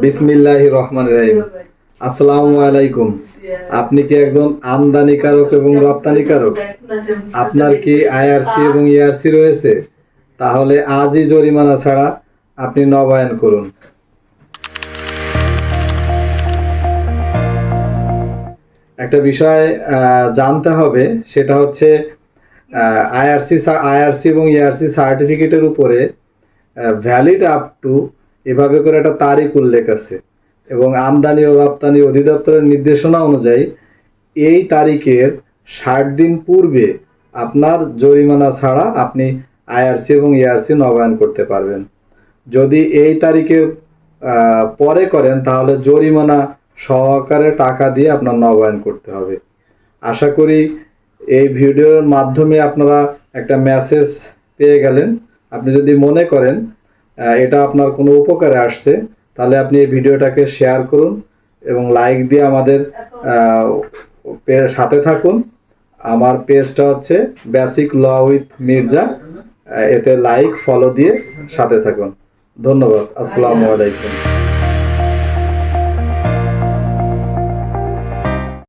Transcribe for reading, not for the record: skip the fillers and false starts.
বিসমিল্লাহির রহমানির রহিম। আসসালামু আলাইকুম। আপনি কি একজন আমদানিকারক এবং রপ্তানিকারক? আপনার কি আইআরসি এবং ইআরসি রয়েছে? তাহলে আজই জরিমানা ছাড়া আপনি নবায়ন করুন। একটা বিষয় জানতে হবে, সেটা হচ্ছে আইআরসি এবং ইআরসি সার্টিফিকেটের উপরে ভ্যালিড আপ টু এভাবে করে একটা তারিখ উল্লেখ আছে, এবং আমদানি ও রপ্তানি অধিদপ্তরের নির্দেশনা অনুযায়ী এই তারিখের 60 দিন পূর্বে আপনার জরিমানা ছাড়া আপনি আইআরসি এবং ইআরসি নবায়ন করতে পারবেন। যদি এই তারিখের পরে করেন তাহলে জরিমানা সহকারে টাকা দিয়ে আপনার নবায়ন করতে হবে। আশা করি এই ভিডিওর মাধ্যমে আপনারা একটা মেসেজ পেয়ে গেলেন। আপনি যদি মনে করেন এটা আপনার কোনো উপকারে আসছে, তাহলে আপনি এই ভিডিওটাকে শেয়ার করুন এবং লাইক দিয়ে আমাদের সাথে থাকুন। আমার পেজটা হচ্ছে বেসিক ল উইথ মির্জা, এতে লাইক ফলো দিয়ে সাথে থাকুন। ধন্যবাদ। আসসালামু আলাইকুম।